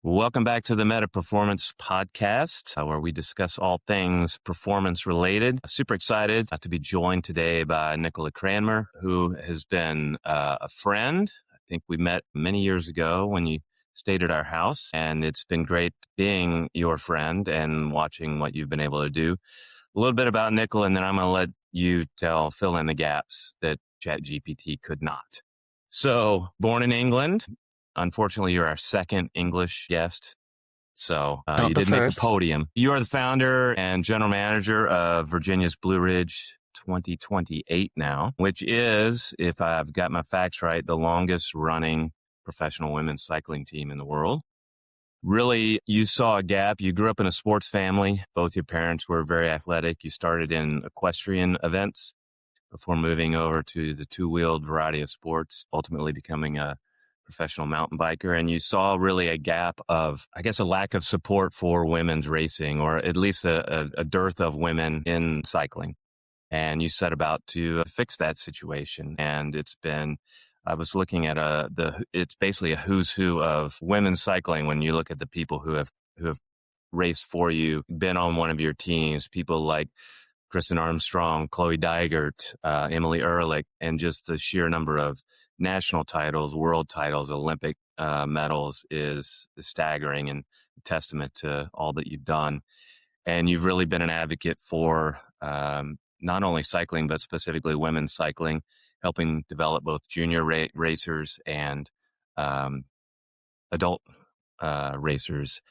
Welcome back to the Meta Performance Podcast, where we discuss all things performance related. Super excited to be joined today by Nicola Cranmer, who has been a friend. I think we met many years ago when you stayed at our house, and it's been great being your friend and watching what you've been able to do. A little bit about Nicola, and then I'm going to let you fill in the gaps that ChatGPT could not. So, born in England. Unfortunately, you're our second English guest, so you did make a podium. You are the founder and general manager of Virginia's Blue Ridge 2028 now, which is, if I've got my facts right, the longest running professional women's cycling team in the world. Really, you saw a gap. You grew up in a sports family. Both your parents were very athletic. You started in equestrian events before moving over to the two-wheeled variety of sports, ultimately becoming a professional mountain biker. And you saw really a gap of, I guess, a lack of support for women's racing, or at least a dearth of women in cycling. And you set about to fix that situation. And it's been, I was looking at it's basically a who's who of women's cycling. When you look at the people who have raced for you, been on one of your teams, people like Kristen Armstrong, Chloe Dygert, Emily Ehrlich, and just the sheer number of national titles, world titles, Olympic medals is staggering and a testament to all that you've done. And you've really been an advocate for not only cycling, but specifically women's cycling, helping develop both junior racers and adult racers.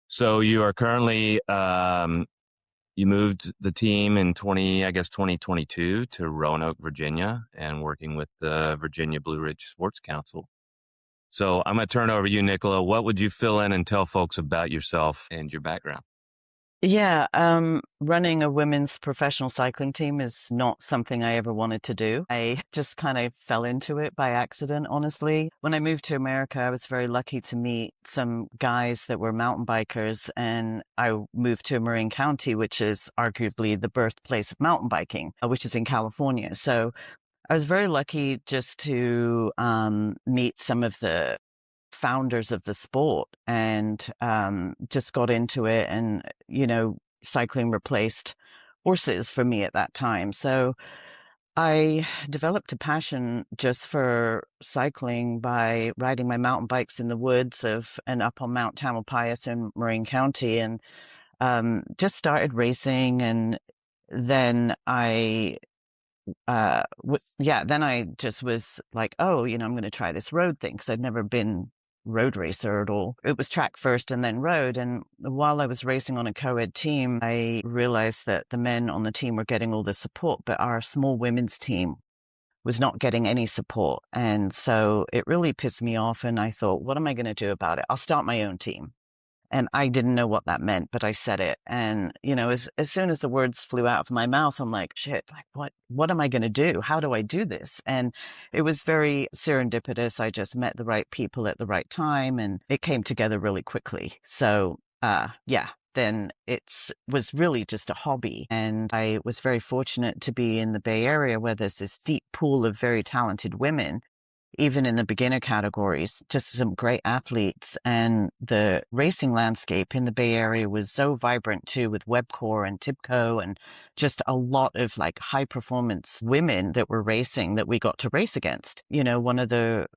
So you are currently, you moved the team in 2022 to Roanoke, Virginia, and working with the Virginia Blue Ridge Sports Council. So I'm going to turn over to you, Nicola. What would you fill in and tell folks about yourself and your background? Yeah, running a women's professional cycling team is not something I ever wanted to do. I just kind of fell into it by accident, honestly. When I moved to America, I was very lucky to meet some guys that were mountain bikers, and I moved to Marin County, which is arguably the birthplace of mountain biking, which is in California. So I was very lucky just to meet some of the founders of the sport, and just got into it. And, cycling replaced horses for me at that time. So I developed a passion just for cycling by riding my mountain bikes in the woods and up on Mount Tamalpais in Marin County, and just started racing. And then then I just was like, oh, I'm going to try this road thing, because I'd never been road racer at all. It was track first and then road. And while I was racing on a co-ed team, I realized that the men on the team were getting all the support, but our small women's team was not getting any support. And so it really pissed me off. And I thought, what am I going to do about it? I'll start my own team. And I didn't know what that meant, but I said it. And, as soon as the words flew out of my mouth, I'm like, shit, like, what am I going to do? How do I do this? And it was very serendipitous. I just met the right people at the right time, and it came together really quickly. So, then it was really just a hobby. And I was very fortunate to be in the Bay Area, where there's this deep pool of very talented women, even in the beginner categories, just some great athletes. And the racing landscape in the Bay Area was so vibrant too, with Webcor and Tibco, and just a lot of like high performance women that were racing that we got to race against. One of the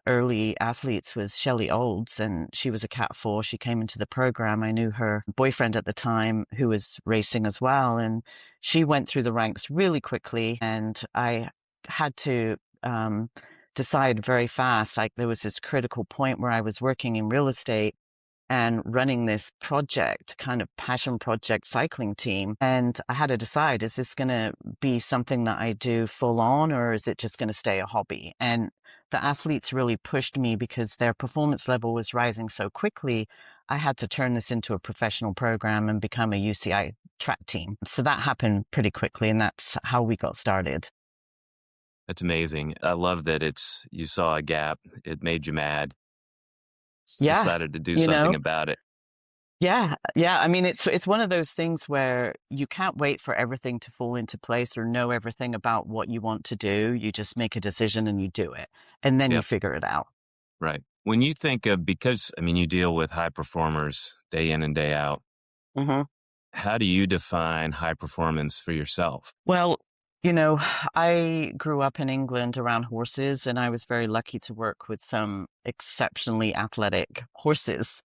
early athletes was Shelley Olds, and she was a Cat 4. She came into the program. I knew her boyfriend at the time, who was racing as well. And she went through the ranks really quickly. And I had to decide very fast. Like, there was this critical point where I was working in real estate and running this project, kind of passion project cycling team. And I had to decide, is this going to be something that I do full on, or is it just going to stay a hobby? And the athletes really pushed me, because their performance level was rising so quickly. I had to turn this into a professional program and become a UCI track team. So that happened pretty quickly, and that's how we got started. That's amazing. I love that you saw a gap. It made you mad. Yeah. Decided to do something about it. Yeah. I mean, it's one of those things where you can't wait for everything to fall into place or know everything about what you want to do. You just make a decision and you do it, and then you figure it out. Right. When you think of, because I mean, you deal with high performers day in and day out, Hmm. how do you define high performance for yourself? Well, you know, I grew up in England around horses, and I was very lucky to work with some exceptionally athletic horses.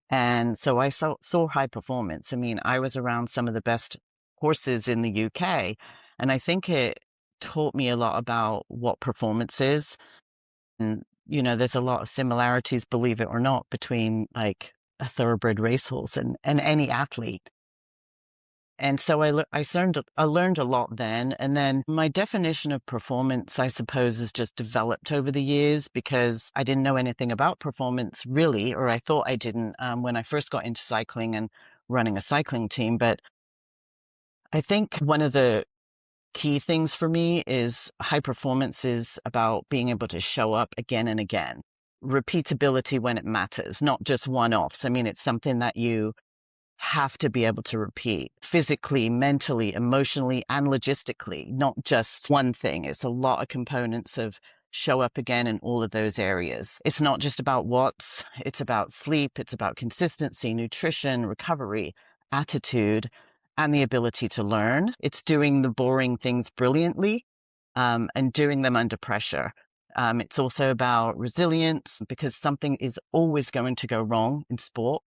And so I saw high performance. I mean, I was around some of the best horses in the UK, and I think it taught me a lot about what performance is. And, there's a lot of similarities, believe it or not, between like a thoroughbred racehorse and any athlete. And so I learned a lot then. And then my definition of performance, I suppose, has just developed over the years because I didn't know anything about performance really, or I thought I didn't when I first got into cycling and running a cycling team. But I think one of the key things for me is high performance is about being able to show up again and again. Repeatability when it matters, not just one offs. I mean, it's something that you have to be able to repeat physically, mentally, emotionally, and logistically, not just one thing. It's a lot of components of show up again in all of those areas. It's not just about watts, it's about sleep, it's about consistency, nutrition, recovery, attitude, and the ability to learn. It's doing the boring things brilliantly and doing them under pressure. It's also about resilience because something is always going to go wrong in sport.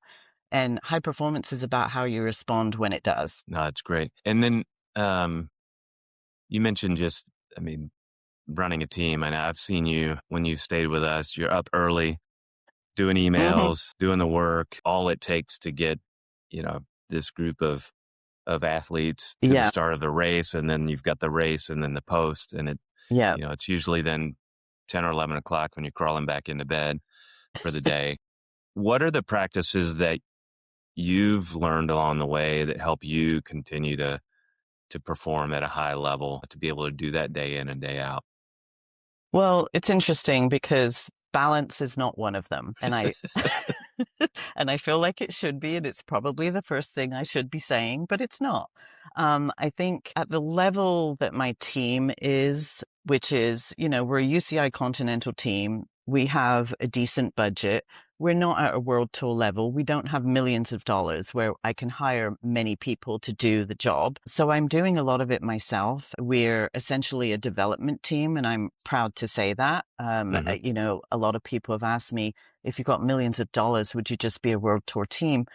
And high performance is about how you respond when it does. No, it's great. And then you mentioned just, I mean, running a team. And I've seen you when you stayed with us, you're up early, doing Hmm. emails, doing the work, all it takes to get, this group of athletes to the Yeah. start of the race. And then you've got the race and then the post. And Yeah. it's usually then 10 or 11 o'clock when you're crawling back into bed for the day. What are the practices that you've learned along the way that help you continue to perform at a high level, to be able to do that day in and day out? Well, it's interesting because balance is not one of them. And I and I feel like it should be, and it's probably the first thing I should be saying, but it's not. I think at the level that my team is, which is, we're a UCI Continental team. We have a decent budget. We're not at a world tour level. We don't have millions of dollars where I can hire many people to do the job. So I'm doing a lot of it myself. We're essentially a development team, and I'm proud to say that. Hmm. A lot of people have asked me, if you got millions of dollars, would you just be a world tour team?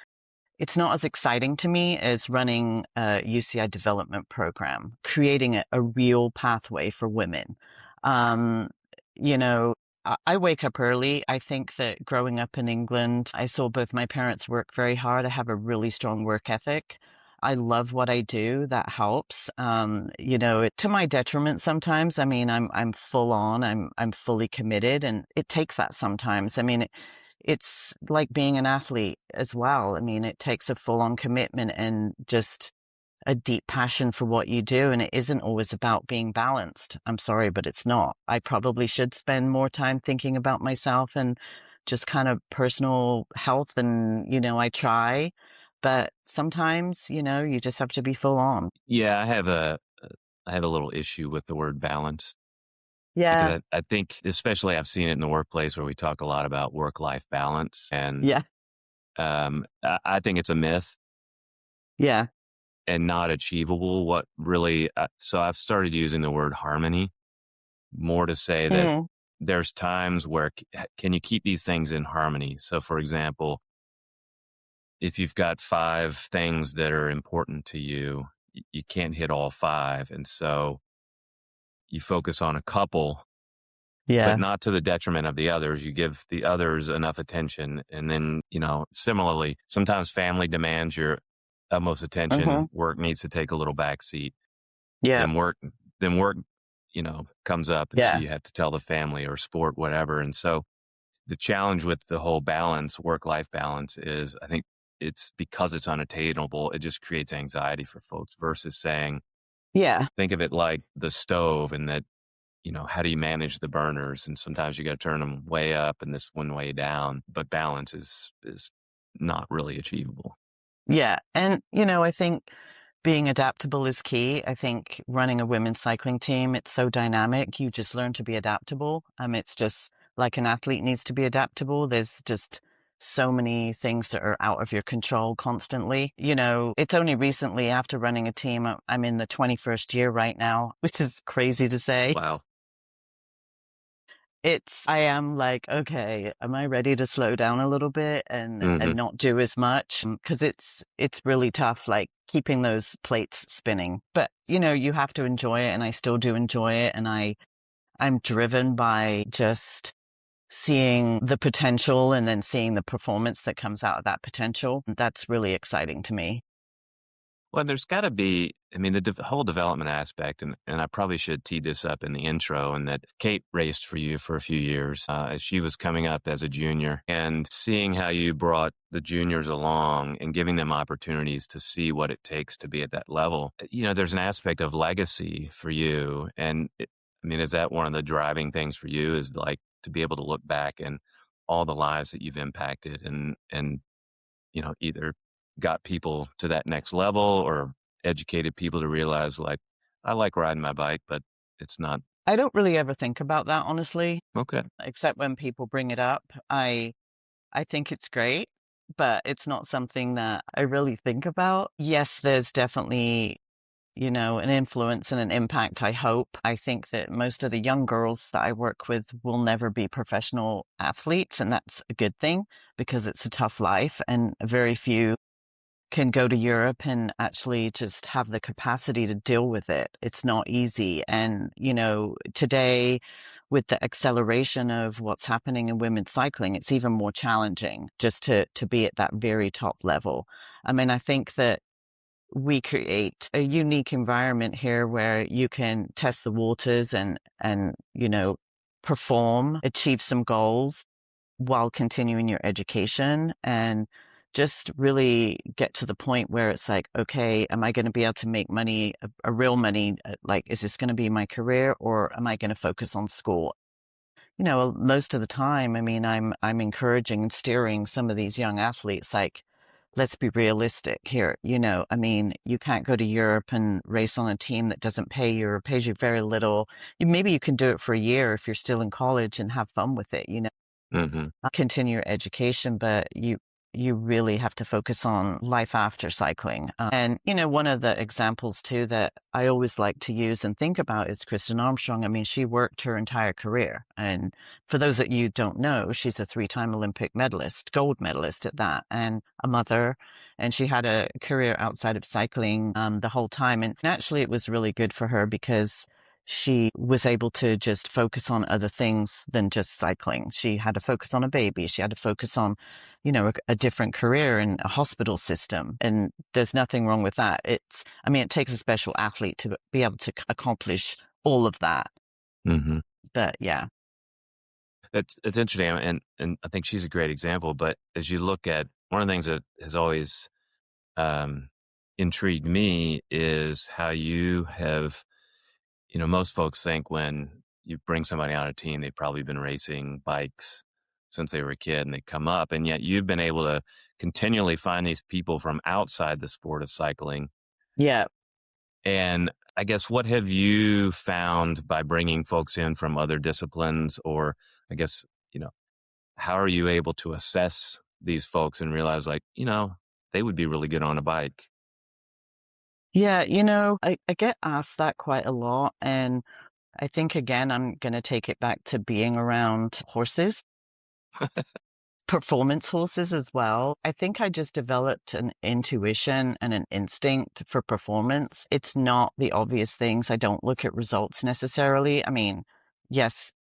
It's not as exciting to me as running a UCI development program, creating a real pathway for women. Um, you know, I wake up early. I think that growing up in England, I saw both my parents work very hard. I have a really strong work ethic. I love what I do. That helps. To my detriment sometimes. I mean, I'm full on. I'm fully committed, and it takes that sometimes. I mean, it's like being an athlete as well. I mean, it takes a full on commitment and just a deep passion for what you do. And it isn't always about being balanced. I'm sorry, but it's not. I probably should spend more time thinking about myself and just kind of personal health. And, I try, but sometimes, you just have to be full on. Yeah, I have a little issue with the word balance Yeah. because I think, especially I've seen it in the workplace where we talk a lot about work-life balance, and Yeah. I think it's a myth Yeah. and not achievable. What really? So I've started using the word harmony more to say that Mm. there's times where can you keep these things in harmony? So, for example, if you've got five things that are important to you, you can't hit all five, and so you focus on a couple, but Yeah. not to the detriment of the others. You give the others enough attention. And then, similarly, sometimes family demands your utmost Hmm. attention. Work needs to take a little backseat. Yeah. Then work, comes up. And so Yeah. you have to tell the family or sport, whatever. And so the challenge with the whole balance, work-life balance, is I think it's because it's unattainable. It just creates anxiety for folks versus saying, Yeah. think of it like the stove, and that, how do you manage the burners? And sometimes you got to turn them way up and this one way down, but balance is not really achievable. Yeah. And, I think being adaptable is key. I think running a women's cycling team, it's so dynamic. You just learn to be adaptable. It's just like an athlete needs to be adaptable. There's just so many things that are out of your control constantly. It's only recently after running a team, I'm in the 21st year right now, which is crazy to say. Wow. I am like, okay, am I ready to slow down a little bit and Hmm. not do as much? Because it's really tough, like keeping those plates spinning. But you have to enjoy it, and I still do enjoy it, and I'm driven by just seeing the potential and then seeing the performance that comes out of that potential. That's really exciting to me. Well, there's got to be, I mean, the whole development aspect, and I probably should tee this up in the intro, and that Kate raced for you for a few years as she was coming up as a junior, and seeing how you brought the juniors along and giving them opportunities to see what it takes to be at that level. There's an aspect of legacy for you. And I mean, is that one of the driving things for you, is like to be able to look back and all the lives that you've impacted and either got people to that next level or educated people to realize, like, I like riding my bike, but it's not I don't really ever think about that, honestly, okay. except when people bring it up. I think it's great, but it's not something that I really think about. Yes, there's definitely, an influence and an impact, I hope. I think that most of the young girls that I work with will never be professional athletes, and that's a good thing because it's a tough life, and very few can go to Europe and actually just have the capacity to deal with it. It's not easy. And, today, with the acceleration of what's happening in women's cycling, it's even more challenging just to be at that very top level. I mean, I think that we create a unique environment here where you can test the waters and perform, achieve some goals while continuing your education, and just really get to the point where it's like, okay, am I going to be able to make money, a real money? Like, is this going to be my career, or am I going to focus on school? Most of the time, I mean, I'm encouraging and steering some of these young athletes, like, let's be realistic here. I mean, you can't go to Europe and race on a team that doesn't pay you or pays you very little. Maybe you can do it for a year if you're still in college and have fun with it, Hmm. continue your education, but you really have to focus on life after cycling. And one of the examples too that I always like to use and think about is Kristen Armstrong. I mean, she worked her entire career, and for those that you don't know, she's a 3-time Olympic medalist, gold medalist at that, and a mother. And she had a career outside of cycling the whole time. And actually, it was really good for her because she was able to just focus on other things than just cycling. She had to focus on a baby. She had to focus on, a different career in a hospital system. And there's nothing wrong with that. I mean, it takes a special athlete to be able to accomplish all of that. Hmm. But yeah. It's interesting, and I think she's a great example. But as you look at, one of the things that has always um, intrigued me is how you have, most folks think when you bring somebody on a team, they've probably been racing bikes since they were a kid and they come up. And yet you've been able to continually find these people from outside the sport of cycling. Yeah. And I guess, what have you found by bringing folks in from other disciplines? Or I guess, how are you able to assess these folks and realize, like, they would be really good on a bike? Yeah. I get asked that quite a lot. And I think, again, I'm going to take it back to being around horses. Performance horses as well. I think I just developed an intuition and an instinct for performance. It's not the obvious things. I don't look at results necessarily. I mean, yes,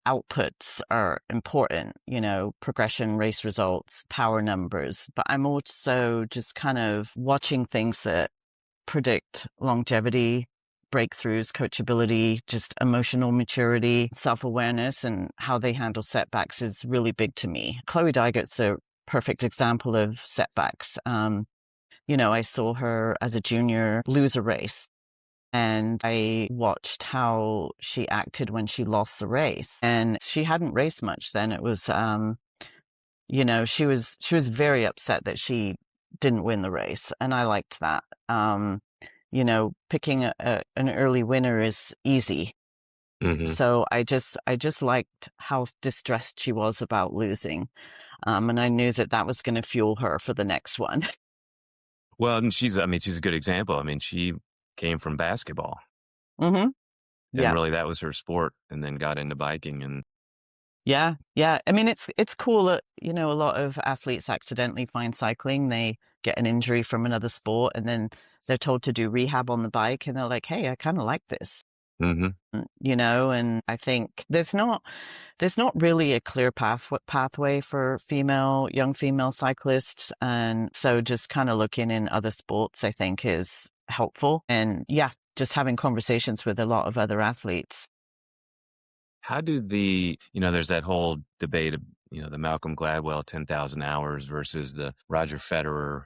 outputs are important, progression, race results, power numbers, but I'm also just kind of watching things that predict longevity, breakthroughs, coachability, just emotional maturity, self-awareness, and how they handle setbacks is really big to me. Chloe Dygert's a perfect example of setbacks. I saw her as a junior lose a race, and I watched how she acted when she lost the race. And she hadn't raced much then. It was she was very upset that she didn't win the race, and I liked that. Picking an early winner is easy, Hmm. So I just liked how distressed she was about losing. And I knew that that was going to fuel her for the next one. Well, and she's a good example. I mean, she came from basketball, Hmm. and Yeah. really that was her sport, and then got into biking. And Yeah. Yeah. I mean, it's cool that, a lot of athletes accidentally find cycling. They get an injury from another sport and then they're told to do rehab on the bike and they're like, hey, I kind of like this. hmm And I think there's not really a clear pathway for young female cyclists. And so just kind of looking in other sports, I think is helpful. And yeah, just having conversations with a lot of other athletes. how do there's that whole debate of, the Malcolm Gladwell 10,000 hours versus the Roger Federer,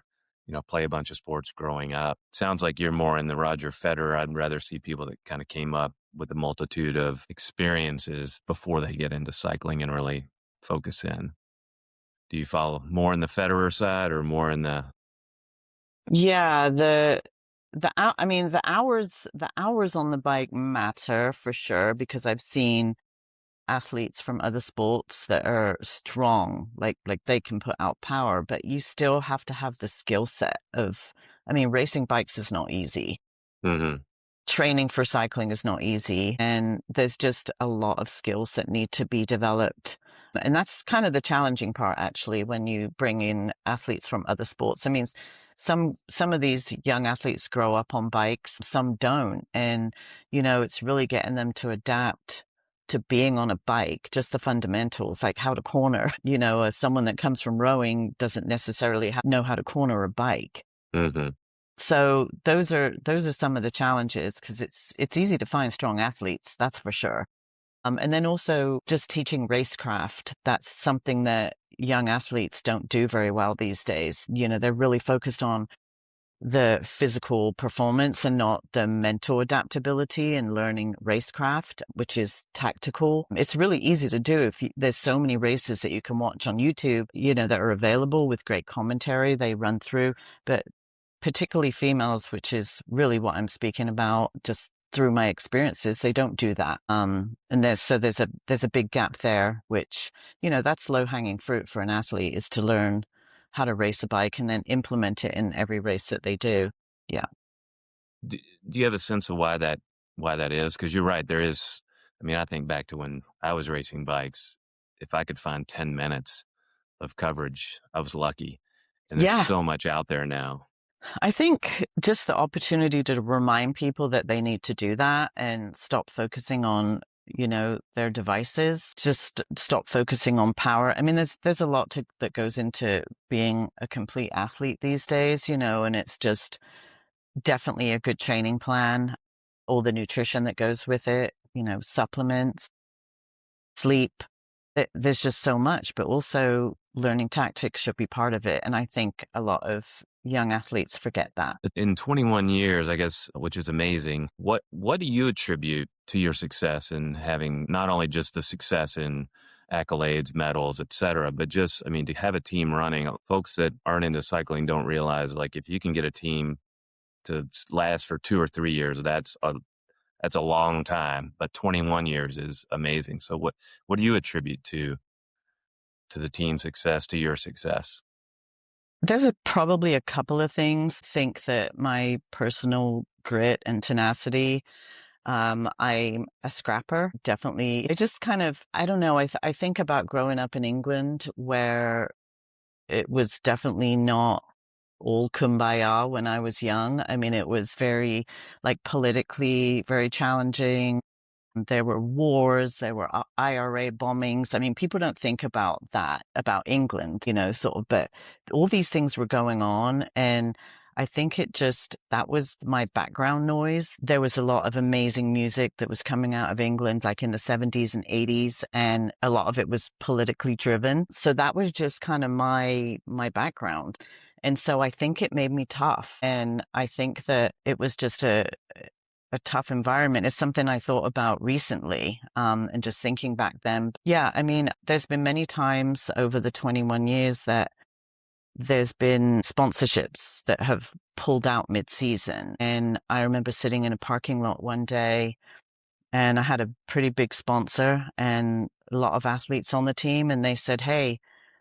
play a bunch of sports growing up. Sounds like you're more in the Roger Federer. I'd rather see people that kind of came up with a multitude of experiences before they get into cycling and really focus in. Do you follow more in the Federer side or more in the? Yeah, I mean the hours on the bike matter for sure because I've seen athletes from other sports that are strong, like they can put out power, but you still have to have the skill set of, I mean, racing bikes is not easy. Hmm. Training for cycling is not easy, and there's just a lot of skills that need to be developed. And that's kind of the challenging part, actually, when you bring in athletes from other sports. I mean, some of these young athletes grow up on bikes, some don't, and it's really getting them to adapt to being on a bike, just the fundamentals, like how to corner. Someone that comes from rowing doesn't necessarily know how to corner a bike. Hmm. So those are some of the challenges because it's easy to find strong athletes, that's for sure. And then also just teaching racecraft. That's something that young athletes don't do very well these days. They're really focused on the physical performance and not the mental adaptability and learning racecraft, which is tactical. It's really easy to do there's so many races that you can watch on YouTube, that are available with great commentary they run through, but particularly females, which is really what I'm speaking about, just through my experiences, they don't do that. And there's a big gap there, which, that's low hanging fruit for an athlete is to learn how to race a bike and then implement it in every race that they do. Yeah. Do you have a sense of why that is? Because you're right, there is. I mean, I think back to when I was racing bikes. If I could find 10 minutes of coverage, I was lucky. And there's Yeah. so much out there now. I think just the opportunity to remind people that they need to do that and stop focusing on, their devices, just stop focusing on power. I mean, there's a lot that goes into being a complete athlete these days, and it's just definitely a good training plan, all the nutrition that goes with it, supplements, sleep. There's just so much, but also learning tactics should be part of it. And I think a lot of young athletes forget that. In 21 years, I guess, which is amazing, what do you attribute to your success in having not only just the success in accolades, medals, et cetera, but just, I mean, to have a team running? Folks that aren't into cycling don't realize, like, if you can get a team to last for 2 or 3 years, that's a long time, but 21 years is amazing. So what do you attribute to the team's success, to your success? There's probably a couple of things. I think that my personal grit and tenacity, I'm a scrapper, definitely. It just kind of, I don't know. I think about growing up in England where it was definitely not all kumbaya when I was young. I mean, it was very, like, politically very challenging. There were wars, there were IRA bombings. I mean, people don't think about that, about England, sort of, but all these things were going on. And I think that was my background noise. There was a lot of amazing music that was coming out of England, like in the 70s and 80s, and a lot of it was politically driven. So that was just kind of my background. And so I think it made me tough. And I think that it was just a tough environment. Is something I thought about recently, and just thinking back then. Yeah, I mean, there's been many times over the 21 years that there's been sponsorships that have pulled out mid-season. And I remember sitting in a parking lot one day And I had a pretty big sponsor and a lot of athletes on the team. And they said, hey,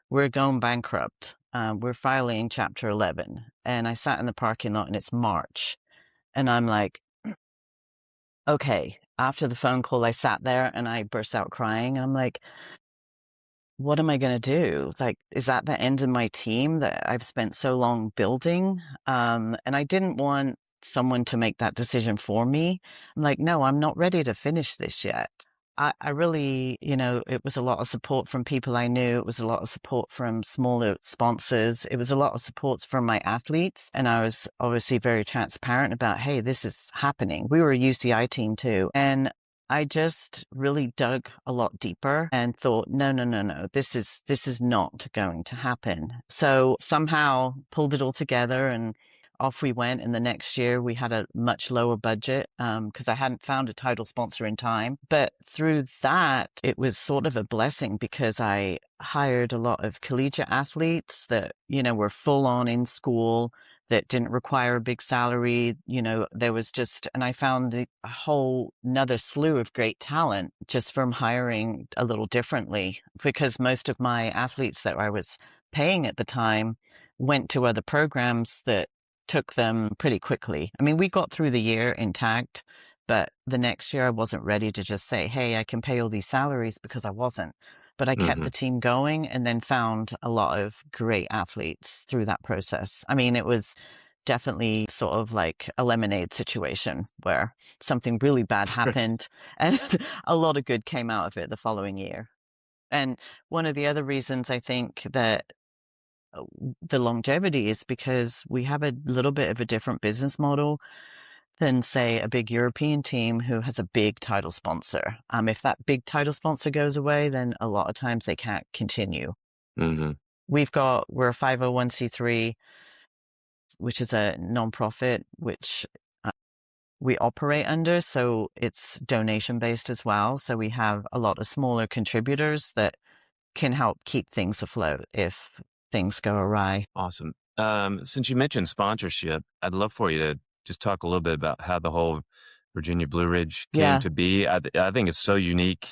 we're going bankrupt. We're filing Chapter 11. And I sat in the parking lot and it's March. And I'm like, okay. After the phone call, I sat there and I burst out crying. I'm like, what am I going to do? Like, is that the end of my team that I've spent so long building? And I didn't want someone to make that decision for me. I'm like, no, I'm not ready to finish this yet. I really, it was a lot of support from people I knew. It was a lot of support from smaller sponsors. It was a lot of support from my athletes. And I was obviously very transparent about, hey, this is happening. We were a UCI team too. And I just really dug a lot deeper and thought, no, this is not going to happen. So somehow pulled it all together and off we went. And the next year we had a much lower budget because I hadn't found a title sponsor in time. But through that, it was sort of a blessing because I hired a lot of collegiate athletes that, were full on in school, that didn't require a big salary. There was just, and I found a whole another slew of great talent just from hiring a little differently, because most of my athletes that I was paying at the time went to other programs that took them pretty quickly. I mean, we got through the year intact, but the next year I wasn't ready to just say, hey, I can pay all these salaries, because I wasn't. But I kept the team going and then found a lot of great athletes through that process. I mean, it was definitely sort of like a lemonade situation where something really bad happened and a lot of good came out of it the following year. And one of the other reasons I think that the longevity is because we have a little bit of a different business model than, say, a big European team who has a big title sponsor. If that big title sponsor goes away, then a lot of times they can't continue. Mm-hmm. We're a 501c3, which is a nonprofit, which we operate under. So it's donation based as well. So we have a lot of smaller contributors that can help keep things afloat if things go awry. Awesome. Since you mentioned sponsorship, I'd love for you to just talk a little bit about how the whole Virginia Blue Ridge came to be. I think it's so unique.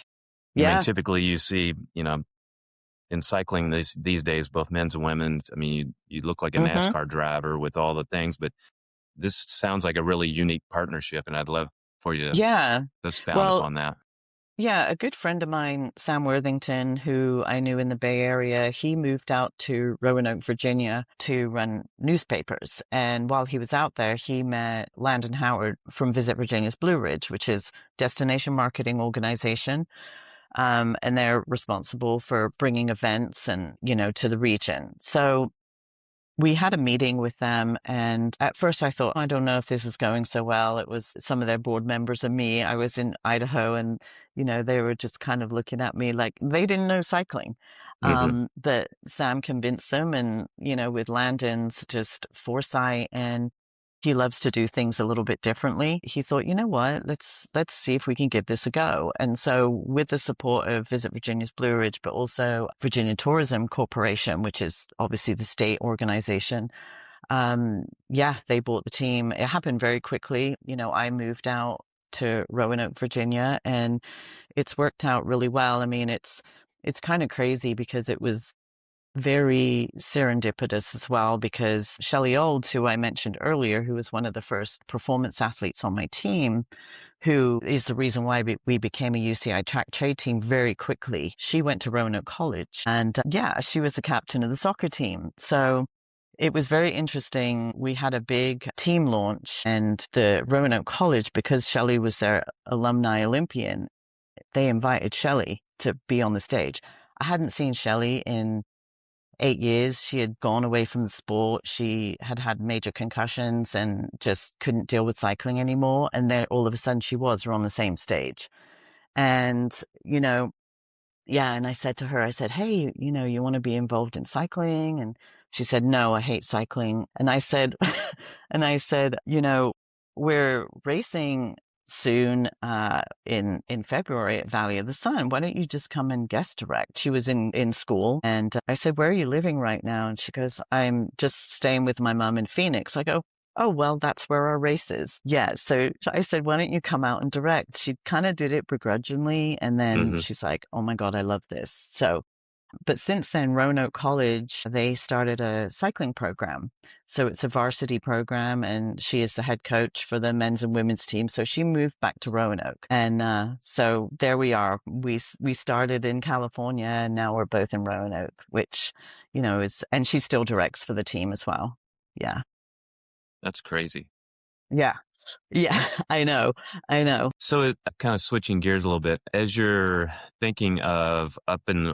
I mean, typically you see, in cycling these days, both men's and women's, I mean, you look like a NASCAR driver with all the things, but this sounds like a really unique partnership, and I'd love for you to expound upon that. Yeah, a good friend of mine, Sam Worthington, who I knew in the Bay Area, he moved out to Roanoke, Virginia to run newspapers. And while he was out there, he met Landon Howard from Visit Virginia's Blue Ridge, which is destination marketing organization. And they're responsible for bringing events and, to the region. So we had a meeting with them, and at first I thought, I don't know if this is going so well. It was some of their board members and me. I was in Idaho, and, they were just kind of looking at me like they didn't know cycling. That Sam convinced them, and, with Landon's just foresight, and he loves to do things a little bit differently. He thought, you know what, let's see if we can give this a go. And so with the support of Visit Virginia's Blue Ridge, but also Virginia Tourism Corporation, which is obviously the state organization, they bought the team. It happened very quickly. I moved out to Roanoke, Virginia, and it's worked out really well. I mean, it's kind of crazy because it was very serendipitous as well, because Shelley Olds, who I mentioned earlier, who was one of the first performance athletes on my team, who is the reason why we became a UCI track trade team very quickly. She went to Roanoke College, and she was the captain of the soccer team. So it was very interesting. We had a big team launch, and the Roanoke College, because Shelley was their alumni Olympian, they invited Shelley to be on the stage. I hadn't seen Shelley in 8 years. She had gone away from the sport. She had had major concussions and just couldn't deal with cycling anymore. And then all of a sudden she was on the same stage. And, and I said to her, I said, hey, you want to be involved in cycling? And she said, no, I hate cycling. And I said, we're racing soon in February at Valley of the Sun. Why don't you just come and guest direct? She was in school, and I said, where are you living right now? And she goes, I'm just staying with my mom in Phoenix. I go, Oh, well, that's where our race is. Yeah. So I said, why don't you come out and direct? She kind of did it begrudgingly. And then Hmm. she's like, oh my God, I love this. So, but since then, Roanoke College, they started a cycling program. So it's a varsity program, and she is the head coach for the men's and women's team. So she moved back to Roanoke. And so there we are. We started in California, and now we're both in Roanoke, which, and she still directs for the team as well. Yeah. That's crazy. Yeah. Yeah, I know. I know. So, kind of switching gears a little bit, as you're thinking of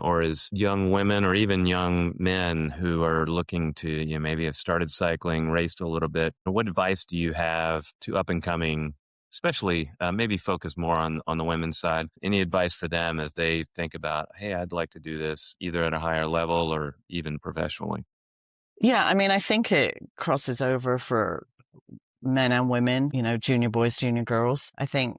or as young women or even young men who are looking to, maybe have started cycling, raced a little bit, what advice do you have to up and coming, especially maybe focus more on the women's side? Any advice for them as they think about, hey, I'd like to do this either at a higher level or even professionally? Yeah, I mean, I think it crosses over for men and women, junior boys, junior girls. I think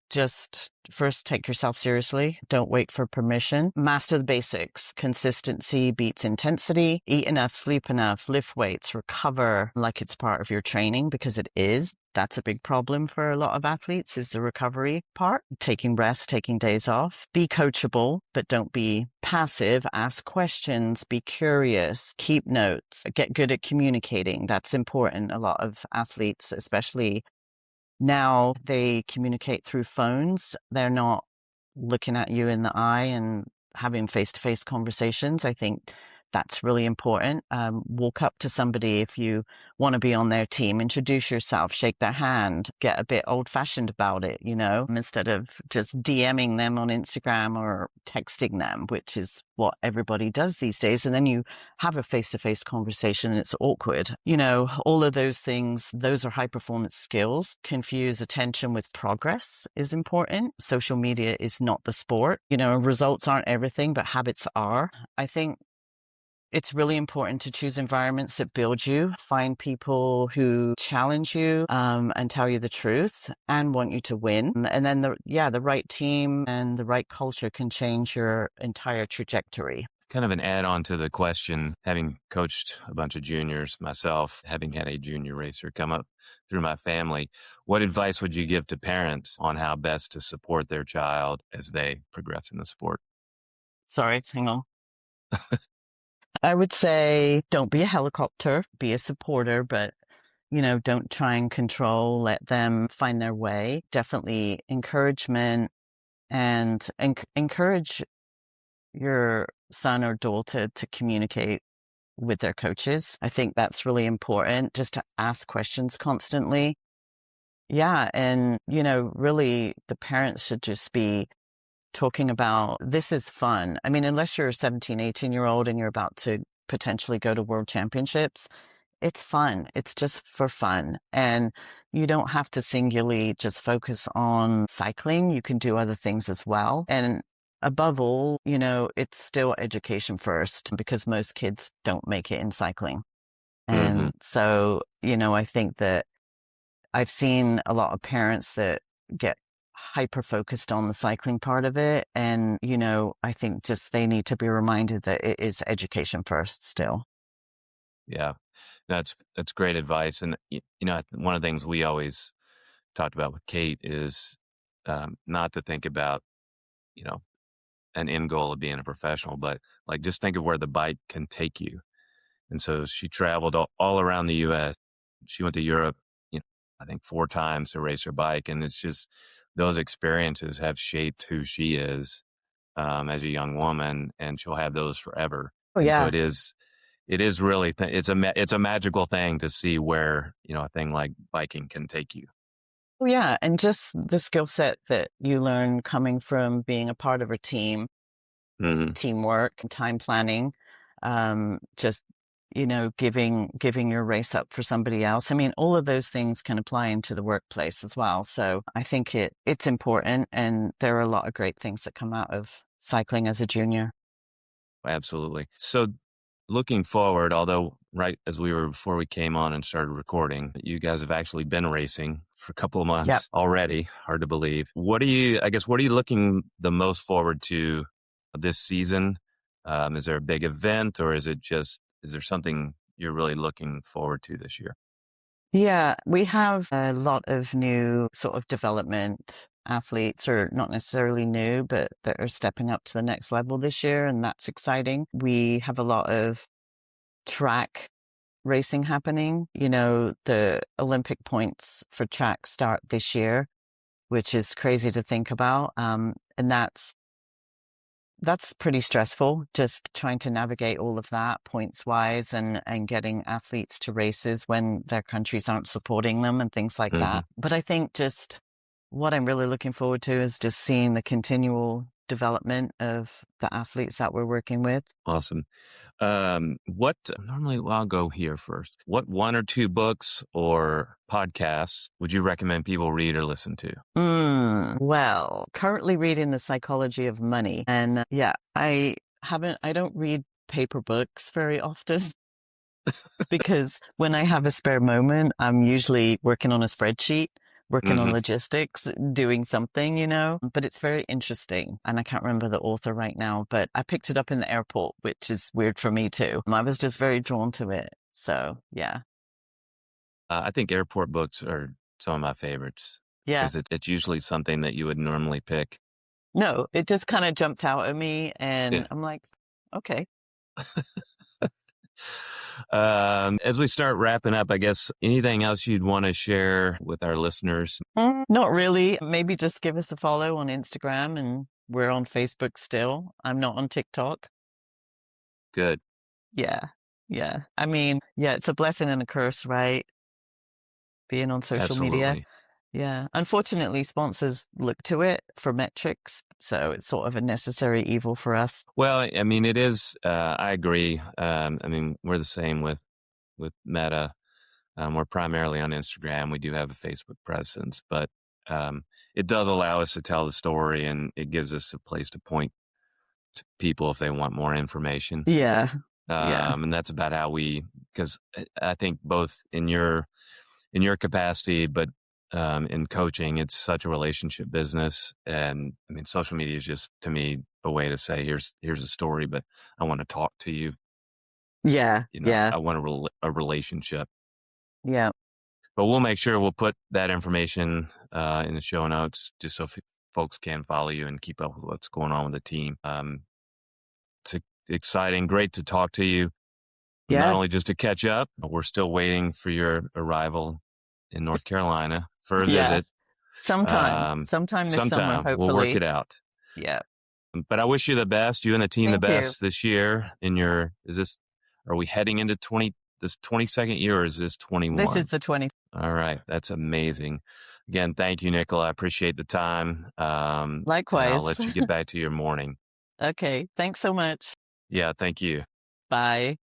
just first take yourself seriously. Don't wait for permission. Master the basics. Consistency beats intensity. Eat enough, sleep enough, lift weights, recover like it's part of your training, because it is. That's a big problem for a lot of athletes, is the recovery part, taking rest, taking days off. Be coachable, but don't be passive. Ask questions, be curious, keep notes, get good at communicating. That's important. A lot of athletes, especially now, they communicate through phones. They're not looking at you in the eye and having face-to-face conversations. I think that's really important. Walk up to somebody if you want to be on their team, introduce yourself, shake their hand, get a bit old-fashioned about it, instead of just DMing them on Instagram or texting them, which is what everybody does these days. And then you have a face-to-face conversation and it's awkward. All of those things, those are high performance skills. Confuse attention with progress is important. Social media is not the sport. Results aren't everything, but habits are. I think it's really important to choose environments that build you, find people who challenge you, and tell you the truth and want you to win. And then the right team and the right culture can change your entire trajectory. Kind of an add-on to the question, having coached a bunch of juniors myself, having had a junior racer come up through my family, what advice would you give to parents on how best to support their child as they progress in the sport? Sorry, hang on. I would say don't be a helicopter, be a supporter, but don't try and control, let them find their way. Definitely encouragement, and encourage your son or daughter to communicate with their coaches. I think that's really important, just to ask questions constantly. Yeah. And, really the parents should just be talking about, this is fun. I mean, unless you're a 17, 18-year-old and you're about to potentially go to world championships, it's fun. It's just for fun. And you don't have to singularly just focus on cycling. You can do other things as well. And above all, it's still education first, because most kids don't make it in cycling. Hmm. And so, I think that I've seen a lot of parents that get hyper focused on the cycling part of it. And, I think just they need to be reminded that it is education first still. Yeah, that's great advice. And one of the things we always talked about with Kate is not to think about you know an end goal of being a professional, but like just think of where the bike can take you. And so she traveled all around the U.S. She went to Europe, I think 4 times to race her bike, and it's just those experiences have shaped who she is as a young woman, and she'll have those forever. Oh, And so yeah. it is really it's a magical thing to see where a thing like biking can take you. Oh, yeah. And just the skill set that you learn coming from being a part of a team, Hmm. teamwork, time planning, just, giving your race up for somebody else. I mean, all of those things can apply into the workplace as well. So I think it's important. And there are a lot of great things that come out of cycling as a junior. Absolutely. So looking forward, although right as we were before we came on and started recording, you guys have actually been racing for a couple of Yep. months already. Hard to believe. What are you looking the most forward to this season? Is there a big event, or is there something you're really looking forward to this year? Yeah, we have a lot of new sort of development athletes, or not necessarily new, but that are stepping up to the next level this year, and that's exciting. We have a lot of track racing happening. The Olympic points for track start this year, which is crazy to think about. And that's pretty stressful, just trying to navigate all of that points wise and getting athletes to races when their countries aren't supporting them and things like Hmm. that. But I think just what I'm really looking forward to is just seeing the continual development of the athletes that we're working with. Awesome. What normally, well, I'll go here first. What one or two books or podcasts would you recommend people read or listen to? Well, currently reading The Psychology of Money. And yeah, I don't read paper books very often because when I have a spare moment, I'm usually working on a spreadsheet, working on Hmm. logistics, doing something. But it's very interesting. And I can't remember the author right now, but I picked it up in the airport, which is weird for me too. I was just very drawn to it. So yeah. I think airport books are some of my favorites Yeah. because it's usually something that you would normally pick. No, it just kind of jumped out at me Yeah. and I'm like, okay. As we start wrapping up, I guess anything else you'd want to share with our listeners? Not really. Maybe just give us a follow on Instagram, and we're on Facebook still. I'm not on TikTok. Good. Yeah. Yeah. I mean, yeah, it's a blessing and a curse, right? Being on social media. Absolutely. Yeah. Unfortunately, sponsors look to it for metrics. So it's sort of a necessary evil for us. Well, I mean, it is. I agree. I mean, we're the same with Meta. We're primarily on Instagram. We do have a Facebook presence, but it does allow us to tell the story, and it gives us a place to point to people if they want more information. Yeah. Yeah. And that's about how because I think both in your capacity, but in coaching, it's such a relationship business, and I mean, social media is just to me a way to say here's a story, but I want to talk to you. Yeah. Yeah. I want a relationship. Yeah. But we'll make sure we'll put that information in the show notes just so folks can follow you and keep up with what's going on with the team. It's exciting, great to talk to you. Not Yeah. only just to catch up, but we're still waiting for your arrival in North Carolina for a Yeah. visit. Sometime this summer, Sometime we'll work hopefully. it out. Yeah. But I wish you the best, you and the team the Thank you. best this year. Are we heading into this 22nd year, or is this 21? This is the 20. All right. That's amazing. Again, thank you, Nicola. I appreciate the time. And I'll Likewise. let you get back to your morning. Okay. Thanks so much. Yeah, thank you. Bye.